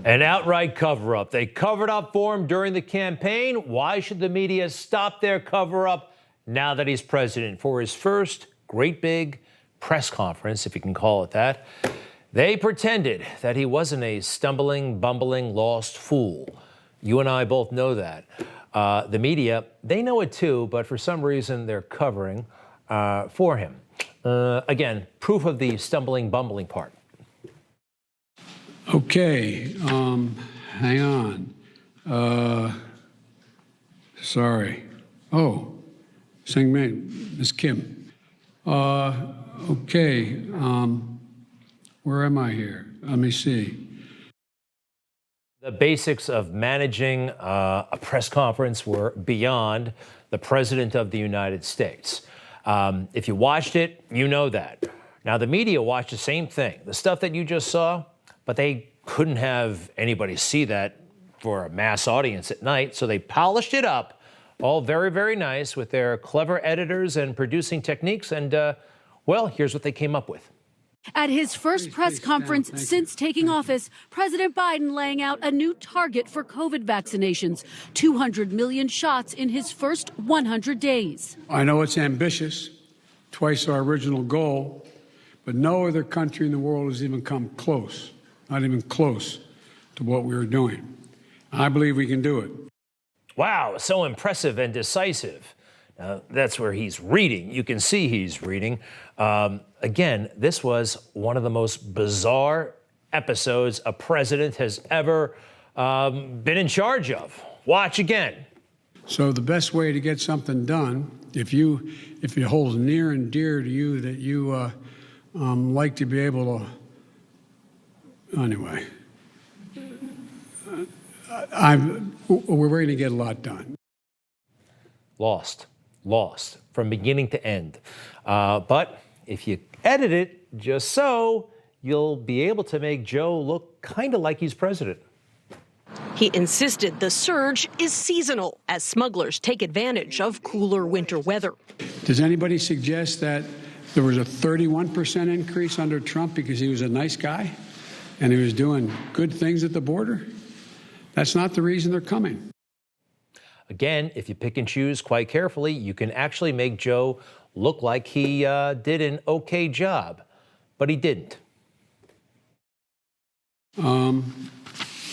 An outright cover-up. They covered up for him during the campaign. Why should the media stop their cover-up now that he's president? For his first great big press conference, if you can call it that, they pretended that he wasn't a stumbling, bumbling, lost fool. You and I both know that. The media, they know it too, but for some reason they're covering for him. Again, proof of the stumbling, bumbling part. Okay, hang on. Sorry. Oh, Sing Ming, Miss Kim. Okay, where am I here? Let me see. The basics of managing a press conference were beyond the President of the United States. If you watched it, you know that. Now, the media watched the same thing, the stuff that you just saw, but they couldn't have anybody see that for a mass audience at night, so they polished it up, all very, very nice with their clever editors and producing techniques, and, well, here's what they came up with. At his first press conference since taking office, President Biden laying out a new target for COVID vaccinations, 200 million shots in his first 100 days. I know it's ambitious, twice our original goal, but no other country in the world has even come close, not even close to what we were doing. I believe we can do it. Wow, so impressive and decisive. That's where he's reading. You can see he's reading. Again, this was one of the most bizarre episodes a president has ever been in charge of. Watch again. So the best way to get something done, if it holds near and dear to you that you like to be able to, anyway, we're going to get a lot done. Lost from beginning to end. But if you edit it just so, you'll be able to make Joe look kind of like he's president. He insisted the surge is seasonal as smugglers take advantage of cooler winter weather. Does anybody suggest that there was a 31% increase under Trump because he was a nice guy and he was doing good things at the border? That's not the reason they're coming. Again, if you pick and choose quite carefully, you can actually make Joe look like he did an okay job, but he didn't. Let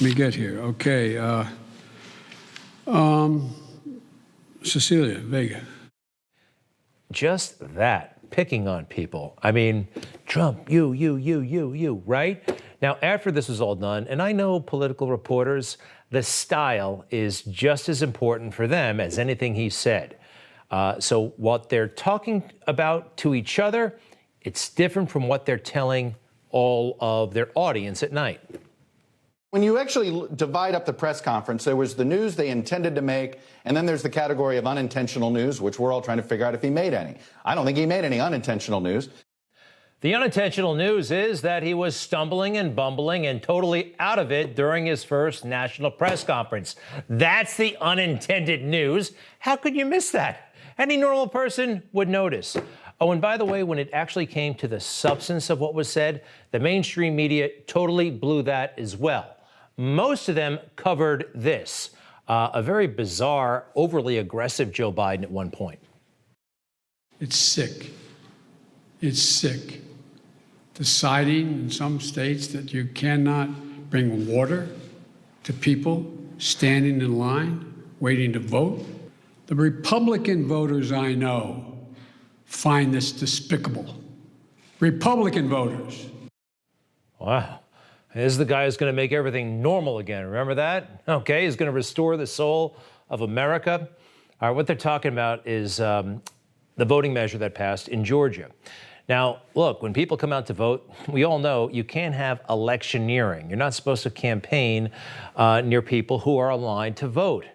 me get here. Okay. Cecilia Vega. Just that, picking on people. I mean, Trump, you, right? Now, after this is all done, and I know political reporters, the style is just as important for them as anything he said. So what they're talking about to each other, it's different from what they're telling all of their audience at night. When you actually divide up the press conference, there was the news they intended to make, and then there's the category of unintentional news, which we're all trying to figure out if he made any. I don't think he made any unintentional news. The unintentional news is that he was stumbling and bumbling and totally out of it during his first national press conference. That's the unintended news. How could you miss that? Any normal person would notice. Oh, and by the way, when it actually came to the substance of what was said, the mainstream media totally blew that as well. Most of them covered this, a very bizarre, overly aggressive Joe Biden at one point. It's sick. It's sick. Deciding in some states that you cannot bring water to people standing in line, waiting to vote. The Republican voters I know find this despicable. Republican voters. Wow. This is the guy who's going to make everything normal again. Remember that? Okay, he's going to restore the soul of America. All right, what they're talking about is the voting measure that passed in Georgia. Now, look, when people come out to vote, we all know you can't have electioneering. You're not supposed to campaign near people who are aligned to vote.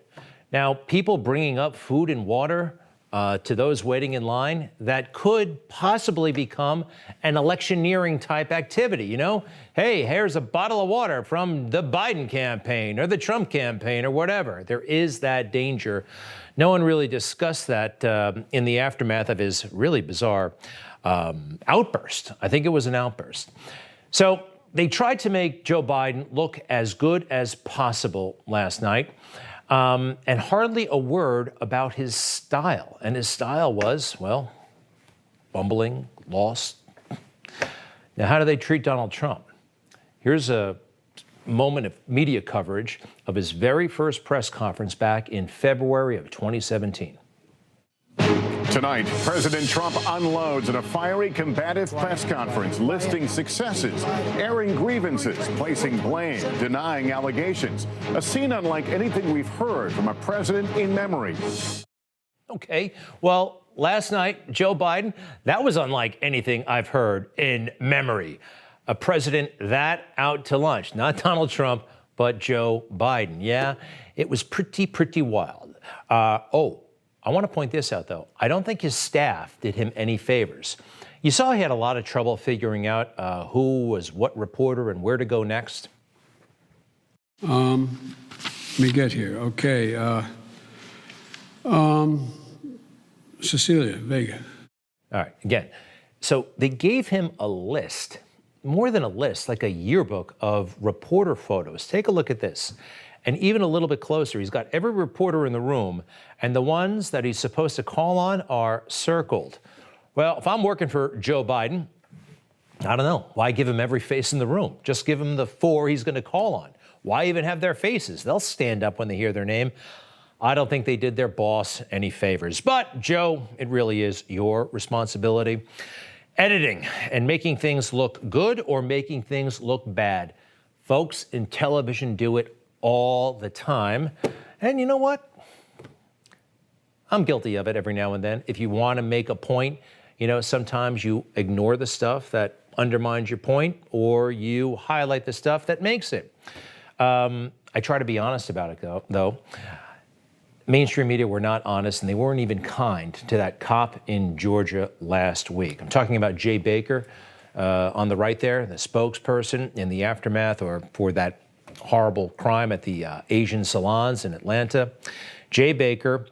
Now, people bringing up food and water to those waiting in line, that could possibly become an electioneering type activity. You know, hey, here's a bottle of water from the Biden campaign or the Trump campaign or whatever. There is that danger. No one really discussed that in the aftermath of his really bizarre outburst. I think it was an outburst. So they tried to make Joe Biden look as good as possible last night, and hardly a word about his style. And his style was, well, bumbling, lost. Now, how do they treat Donald Trump? Here's a moment of media coverage of his very first press conference back in February of 2017. Tonight, President Trump unloads at a fiery, combative press conference, listing successes, airing grievances, placing blame, denying allegations. A scene unlike anything we've heard from a president in memory. Okay, well, last night, Joe Biden, that was unlike anything I've heard in memory. A president that out to lunch, not Donald Trump, but Joe Biden. Yeah, it was pretty wild. I want to point this out, though. I don't think his staff did him any favors. You saw he had a lot of trouble figuring out who was what reporter and where to go next. Let me get here. Okay. Cecilia Vega. All right, again. So they gave him a list, more than a list, like a yearbook of reporter photos. Take a look at this. And even a little bit closer, he's got every reporter in the room, and the ones that he's supposed to call on are circled. Well, if I'm working for Joe Biden, I don't know. Why give him every face in the room? Just give him the 4 he's going to call on. Why even have their faces? They'll stand up when they hear their name. I don't think they did their boss any favors. But, Joe, it really is your responsibility. Editing and making things look good or making things look bad. Folks in television do it all the time. And you know what? I'm guilty of it every now and then. If you want to make a point, you know, sometimes you ignore the stuff that undermines your point, or you highlight the stuff that makes it. I try to be honest about it, though. Mainstream media were not honest, and they weren't even kind to that cop in Georgia last week. I'm talking about Jay Baker on the right there, the spokesperson in the aftermath or for that horrible crime at the Asian salons in Atlanta. Jay Baker,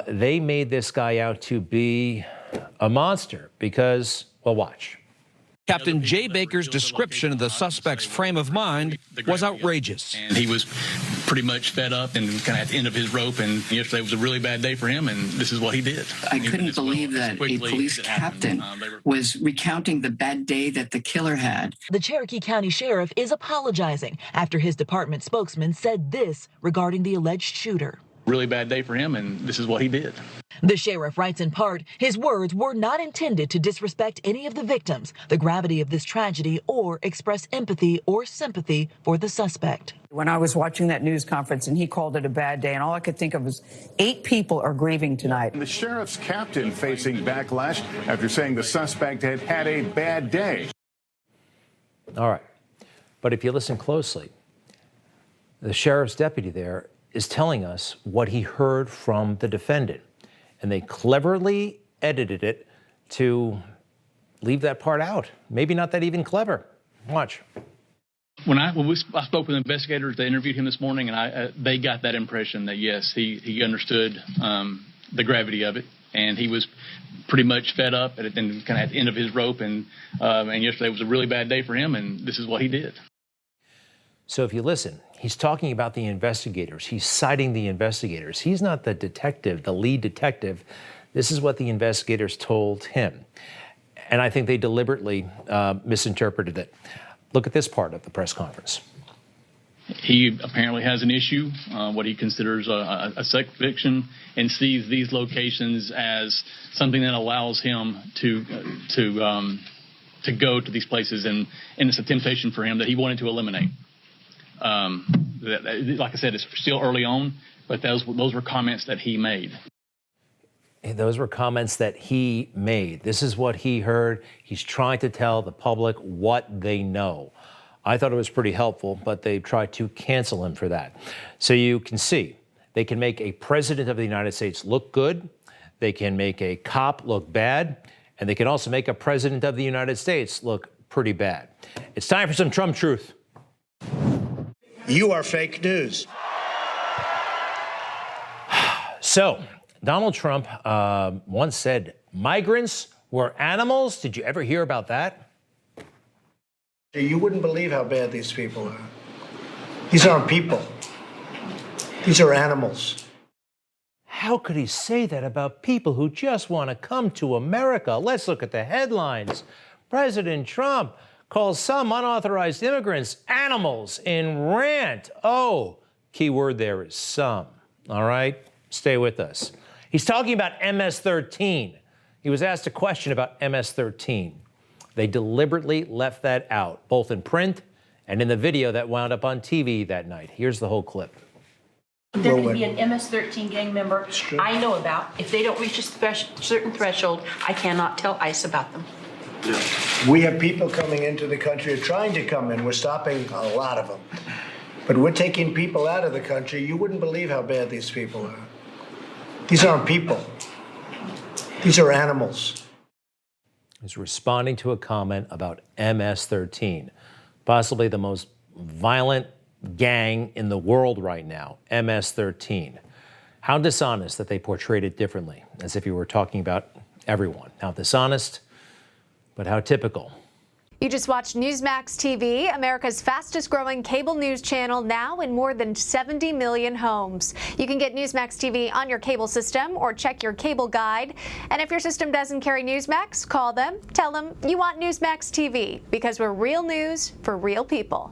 they made this guy out to be a monster because, well, watch. Captain Jay Baker's description of the suspect's frame of mind was outrageous. And he was pretty much fed up and kind of at the end of his rope, and yesterday was a really bad day for him, and this is what he did. I couldn't believe that a police captain was recounting the bad day that the killer had. The Cherokee County Sheriff is apologizing after his department spokesman said this regarding the alleged shooter. Really bad day for him, and this is what he did. The sheriff writes in part, his words were not intended to disrespect any of the victims, the gravity of this tragedy, or express empathy or sympathy for the suspect. When I was watching that news conference and he called it a bad day, and all I could think of was 8 people are grieving tonight. The sheriff's captain facing backlash after saying the suspect had had a bad day. All right. But if you listen closely, the sheriff's deputy there is telling us what he heard from the defendant. And they cleverly edited it to leave that part out. Maybe not that even clever. Watch. When I spoke with investigators, they interviewed him this morning, and they got that impression that, yes, he understood the gravity of it, and he was pretty much fed up and kind of at the end of his rope, and yesterday was a really bad day for him, and this is what he did. So if you listen, he's talking about the investigators. He's citing the investigators. He's not the detective, the lead detective. This is what the investigators told him. And I think they deliberately misinterpreted it. Look at this part of the press conference. He apparently has an issue, what he considers a sex addiction, and sees these locations as something that allows him to go to these places, and it's a temptation for him that he wanted to eliminate. Like I said, it's still early on, but those were comments that he made. Those were comments that he made. This is what he heard. He's trying to tell the public what they know. I thought it was pretty helpful, but they tried to cancel him for that. So you can see, they can make a president of the United States look good. They can make a cop look bad. And they can also make a president of the United States look pretty bad. It's time for some Trump truth. You are fake news. So, Donald Trump once said migrants were animals. Did you ever hear about that? You wouldn't believe how bad these people are. These aren't people. These are animals. How could he say that about people who just want to come to America? Let's look at the headlines. President Trump calls some unauthorized immigrants animals in rant. Oh, key word there is some. All right, stay with us. He's talking about MS-13. He was asked a question about MS-13. They deliberately left that out, both in print and in the video that wound up on TV that night. Here's the whole clip. There can be an MS-13 gang member I know about. If they don't reach a certain threshold, I cannot tell ICE about them. We have people coming into the country, or trying to come in. We're stopping a lot of them. But we're taking people out of the country. You wouldn't believe how bad these people are. These aren't people. These are animals. Is responding to a comment about MS-13, possibly the most violent gang in the world right now, MS-13. How dishonest that they portrayed it differently, as if you were talking about everyone. How dishonest, but how typical. You just watched Newsmax TV, America's fastest growing cable news channel, now in more than 70 million homes. You can get Newsmax TV on your cable system or check your cable guide. And if your system doesn't carry Newsmax, call them, tell them you want Newsmax TV, because we're real news for real people.